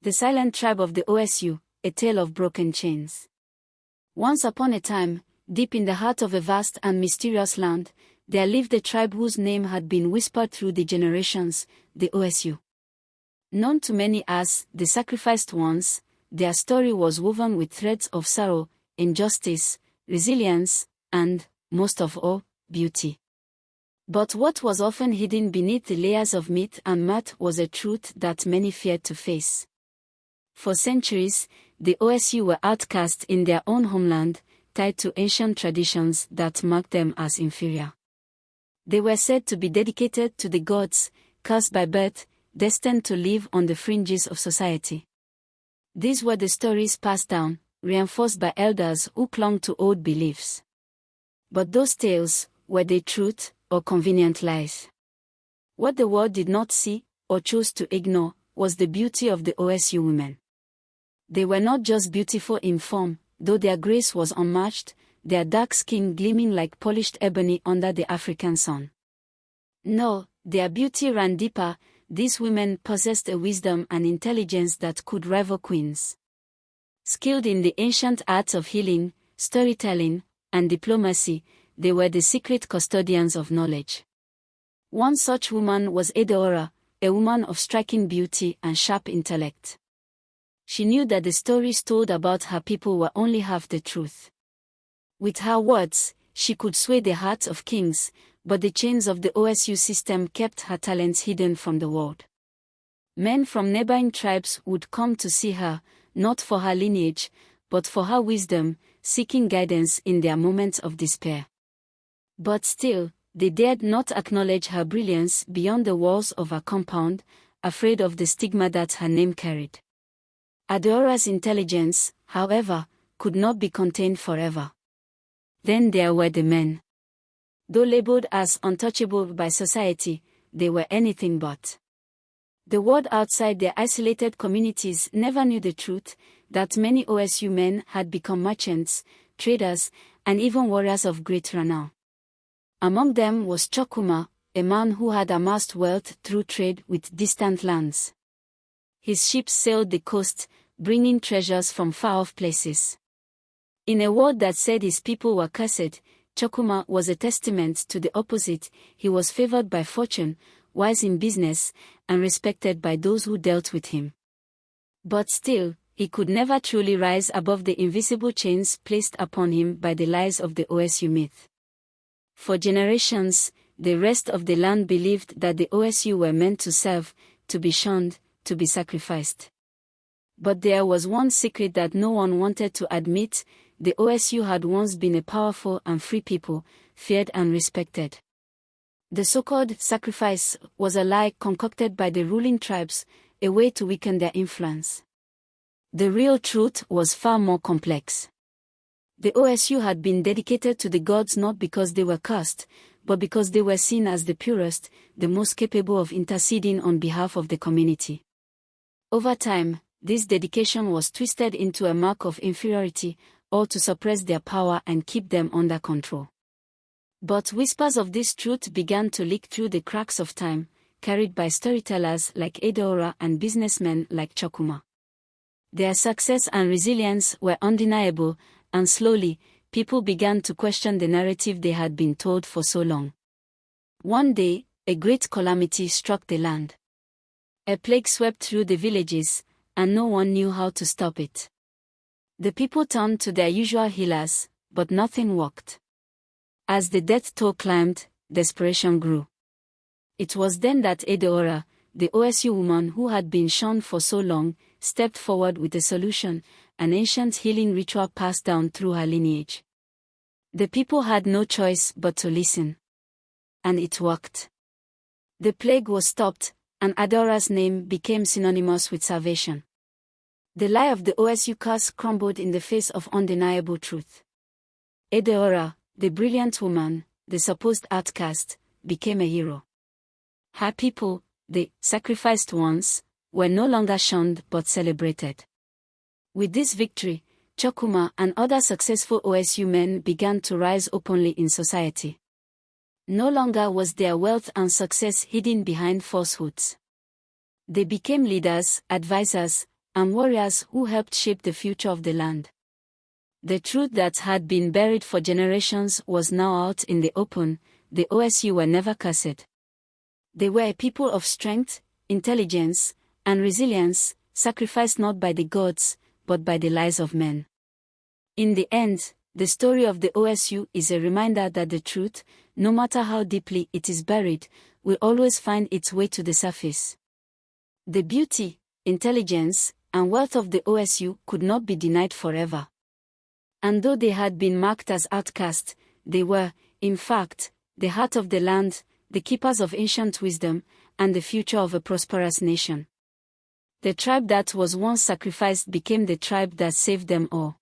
The silent tribe of the OSU, a tale of broken chains. Once upon a time, deep in the heart of a vast and mysterious land, there lived a tribe whose name had been whispered through the generations, the OSU. Known to many as the sacrificed ones, their story was woven with threads of sorrow, injustice, resilience, and, most of all, beauty. But what was often hidden beneath the layers of myth and mirth was a truth that many feared to face. For centuries, the OSU were outcast in their own homeland, tied to ancient traditions that marked them as inferior. They were said to be dedicated to the gods, cursed by birth, destined to live on the fringes of society. These were the stories passed down, reinforced by elders who clung to old beliefs. But those tales, were they truth or convenient lies? What the world did not see, or chose to ignore, was the beauty of the OSU women. They were not just beautiful in form, though their grace was unmatched, their dark skin gleaming like polished ebony under the African sun. No, their beauty ran deeper. These women possessed a wisdom and intelligence that could rival queens. Skilled in the ancient arts of healing, storytelling, and diplomacy, they were the secret custodians of knowledge. One such woman was Adaora, a woman of striking beauty and sharp intellect. She knew that the stories told about her people were only half the truth. With her words, she could sway the hearts of kings, but the chains of the OSU system kept her talents hidden from the world. Men from neighboring tribes would come to see her, not for her lineage, but for her wisdom, seeking guidance in their moments of despair. But still, they dared not acknowledge her brilliance beyond the walls of her compound, afraid of the stigma that her name carried. Adaora's intelligence, however, could not be contained forever. Then there were the men. Though labeled as untouchable by society, they were anything but. The world outside their isolated communities never knew the truth, that many OSU men had become merchants, traders, and even warriors of great renown. Among them was Chokuma, a man who had amassed wealth through trade with distant lands. His ships sailed the coast, bringing treasures from far-off places. In a world that said his people were cursed, Chokuma was a testament to the opposite. He was favored by fortune, wise in business, and respected by those who dealt with him. But still, he could never truly rise above the invisible chains placed upon him by the lies of the OSU myth. For generations, the rest of the land believed that the OSU were meant to serve, to be shunned, to be sacrificed. But there was one secret that no one wanted to admit: the OSU had once been a powerful and free people, feared and respected. The so-called sacrifice was a lie concocted by the ruling tribes, a way to weaken their influence. The real truth was far more complex. The OSU had been dedicated to the gods not because they were cursed, but because they were seen as the purest, the most capable of interceding on behalf of the community. Over time, this dedication was twisted into a mark of inferiority, all to suppress their power and keep them under control. But whispers of this truth began to leak through the cracks of time, carried by storytellers like Adaora and businessmen like Chokuma. Their success and resilience were undeniable, and slowly, people began to question the narrative they had been told for so long. One day, a great calamity struck the land. A plague swept through the villages, and no one knew how to stop it. The people turned to their usual healers, but nothing worked. As the death toll climbed, desperation grew. It was then that Adaora, the OSU woman who had been shunned for so long, stepped forward with a solution, an ancient healing ritual passed down through her lineage. The people had no choice but to listen. And it worked. The plague was stopped, and Adaora's name became synonymous with salvation. The lie of the OSU curse crumbled in the face of undeniable truth. Adaora, the brilliant woman, the supposed outcast, became a hero. Her people, the sacrificed ones, were no longer shunned but celebrated. With this victory, Chokuma and other successful OSU men began to rise openly in society. No longer was their wealth and success hidden behind falsehoods. They became leaders, advisors, and warriors who helped shape the future of the land. The truth that had been buried for generations was now out in the open. The OSU were never cursed. They were a people of strength, intelligence, and resilience, sacrificed not by the gods, but by the lives of men. In the end, the story of the OSU is a reminder that the truth, no matter how deeply it is buried, will always find its way to the surface. The beauty, intelligence, and wealth of the OSU could not be denied forever. And though they had been marked as outcasts, they were, in fact, the heart of the land, the keepers of ancient wisdom, and the future of a prosperous nation. The tribe that was once sacrificed became the tribe that saved them all.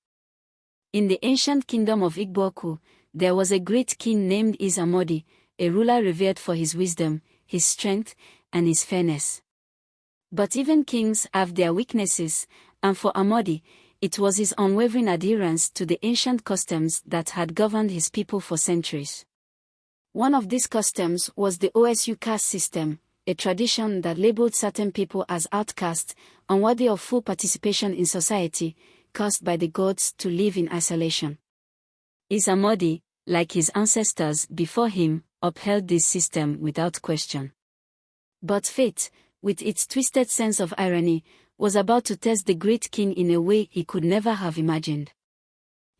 In the ancient kingdom of Igboku, there was a great king named Eze Amadi, a ruler revered for his wisdom, his strength, and his fairness. But even kings have their weaknesses, and for Amadi, it was his unwavering adherence to the ancient customs that had governed his people for centuries. One of these customs was the OSU caste system, a tradition that labeled certain people as outcasts, unworthy of full participation in society, cursed by the gods to live in isolation. Eze Amadi, like his ancestors before him, upheld this system without question. But fate, with its twisted sense of irony, was about to test the great king in a way he could never have imagined.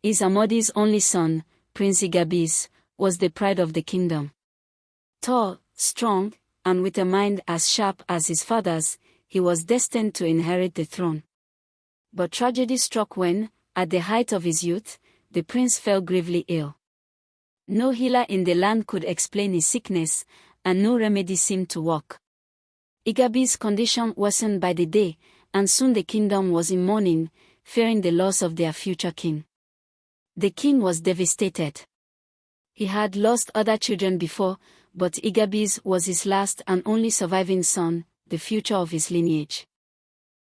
Eze Amadi's only son, Prince Igabis, was the pride of the kingdom. Tall, strong, and with a mind as sharp as his father's, he was destined to inherit the throne. But tragedy struck when, at the height of his youth, the prince fell gravely ill. No healer in the land could explain his sickness, and no remedy seemed to work. Igabis' condition worsened by the day, and soon the kingdom was in mourning, fearing the loss of their future king. The king was devastated. He had lost other children before, but Igabis was his last and only surviving son, the future of his lineage.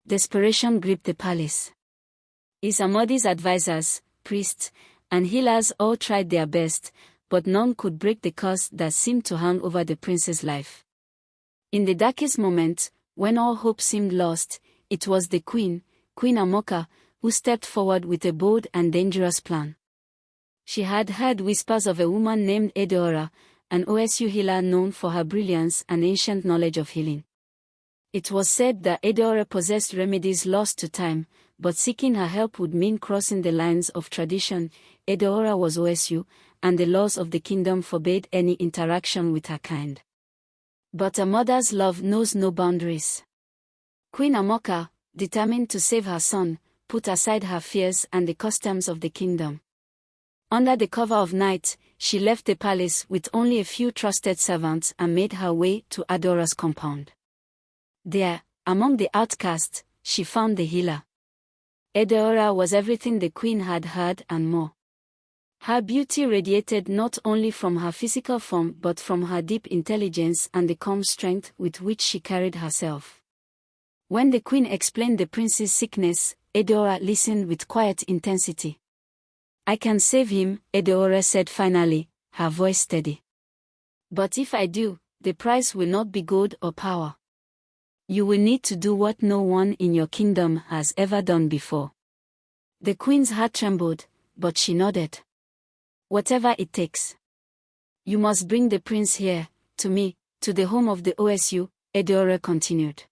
Desperation gripped the palace. Eze Amadi's advisors, priests, and healers all tried their best, but none could break the curse that seemed to hang over the prince's life. In the darkest moment, when all hope seemed lost, it was the Queen Amaka, who stepped forward with a bold and dangerous plan. She had heard whispers of a woman named Adaora, an OSU healer known for her brilliance and ancient knowledge of healing. It was said that Adaora possessed remedies lost to time, but seeking her help would mean crossing the lines of tradition. Adaora was OSU, and the laws of the kingdom forbade any interaction with her kind. But a mother's love knows no boundaries. Queen Amaka, determined to save her son, put aside her fears and the customs of the kingdom. Under the cover of night, she left the palace with only a few trusted servants and made her way to Adaora's compound. There, among the outcasts, she found the healer. Adaora was everything the queen had heard and more. Her beauty radiated not only from her physical form but from her deep intelligence and the calm strength with which she carried herself. When the queen explained the prince's sickness, Adaora listened with quiet intensity. "I can save him," Adaora said finally, her voice steady. "But if I do, the price will not be gold or power. You will need to do what no one in your kingdom has ever done before." The queen's heart trembled, but she nodded. "Whatever it takes. You must bring the prince here, to me, to the home of the OSU," Adaora continued.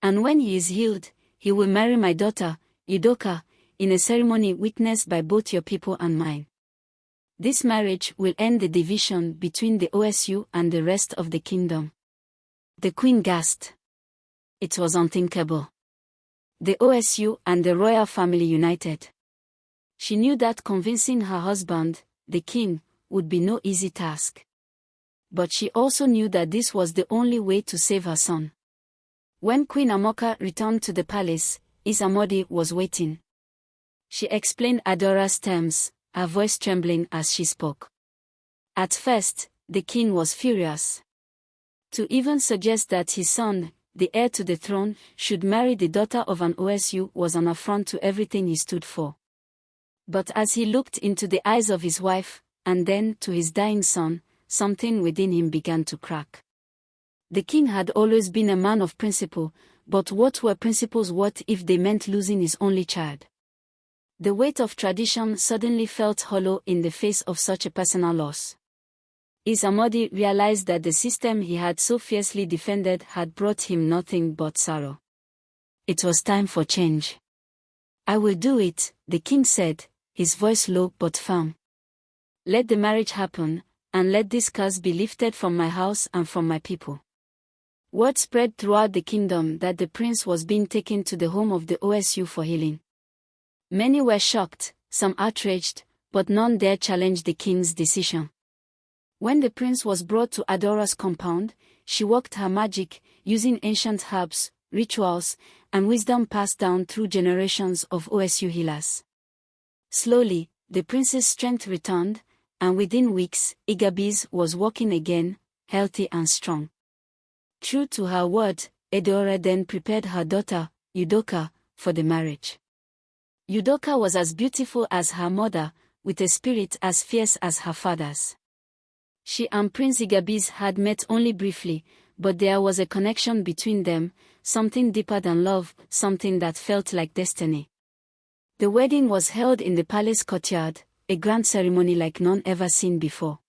"And when he is healed, he will marry my daughter, Udoka, in a ceremony witnessed by both your people and mine. This marriage will end the division between the OSU and the rest of the kingdom." The queen gasped. It was unthinkable. The OSU and the royal family united. She knew that convincing her husband, the king, would be no easy task. But she also knew that this was the only way to save her son. When Queen Amaka returned to the palace, Eze Amadi was waiting. She explained Adaora's terms, her voice trembling as she spoke. At first, the king was furious. To even suggest that his son, the heir to the throne, should marry the daughter of an OSU was an affront to everything he stood for. But as he looked into the eyes of his wife, and then to his dying son, something within him began to crack. The king had always been a man of principle, But what were principles worth if they meant losing his only child? The weight of tradition suddenly felt hollow in the face of such a personal loss. Eze Amadi realized that the system he had so fiercely defended had brought him nothing but sorrow. It was time for change. "I will do it," the king said, his voice low but firm. "Let the marriage happen, and let this curse be lifted from my house and from my people." Word spread throughout the kingdom that the prince was being taken to the home of the OSU for healing. Many were shocked, some outraged, but none dared challenge the king's decision. When the prince was brought to Adaora's compound, she worked her magic, using ancient herbs, rituals, and wisdom passed down through generations of OSU healers. Slowly, the prince's strength returned, and within weeks, Igabis was walking again, healthy and strong. True to her word, Adaora then prepared her daughter, Udoka, for the marriage. Udoka was as beautiful as her mother, with a spirit as fierce as her father's. She and Prince Igabis had met only briefly, but there was a connection between them, something deeper than love, something that felt like destiny. The wedding was held in the palace courtyard, a grand ceremony like none ever seen before.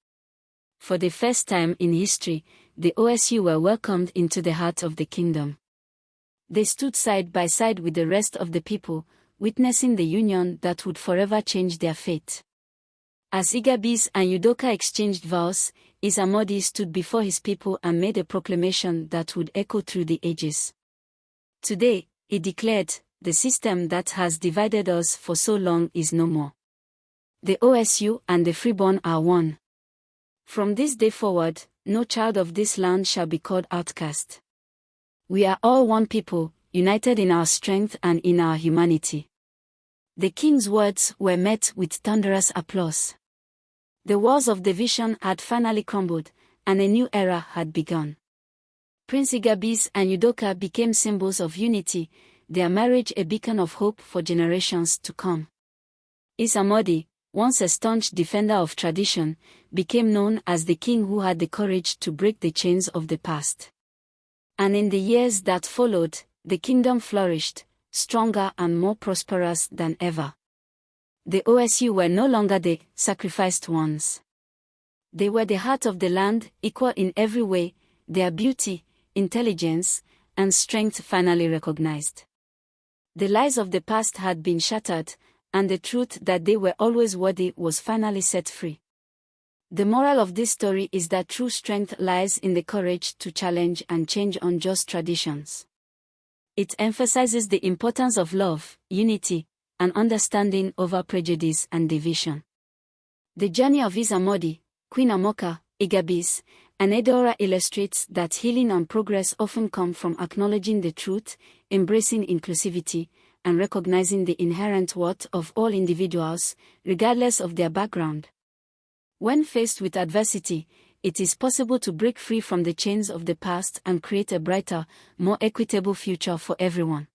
For the first time in history, the OSU were welcomed into the heart of the kingdom. They stood side by side with the rest of the people, witnessing the union that would forever change their fate. As Igabis and Udoka exchanged vows, Eze Amadi stood before his people and made a proclamation that would echo through the ages. "Today," he declared, "the system that has divided us for so long is no more. The OSU and the freeborn are one. From this day forward, no child of this land shall be called outcast. We are all one people, united in our strength and in our humanity." The king's words were met with thunderous applause. The walls of division had finally crumbled, and a new era had begun. Prince Igabis and Udoka became symbols of unity, their marriage a beacon of hope for generations to come. Eze Amadi, once a staunch defender of tradition, became known as the king who had the courage to break the chains of the past. And in the years that followed, the kingdom flourished, stronger and more prosperous than ever. The OSU were no longer the sacrificed ones. They were the heart of the land, equal in every way, their beauty, intelligence, and strength finally recognized. The lies of the past had been shattered, and the truth that they were always worthy was finally set free. The moral of this story is that true strength lies in the courage to challenge and change unjust traditions. It emphasizes the importance of love, unity, and understanding over prejudice and division. The journey of Eze Amadi, Queen Amaka, Igabis, and Adaora illustrates that healing and progress often come from acknowledging the truth, embracing inclusivity, and recognizing the inherent worth of all individuals, regardless of their background. When faced with adversity, it is possible to break free from the chains of the past and create a brighter, more equitable future for everyone.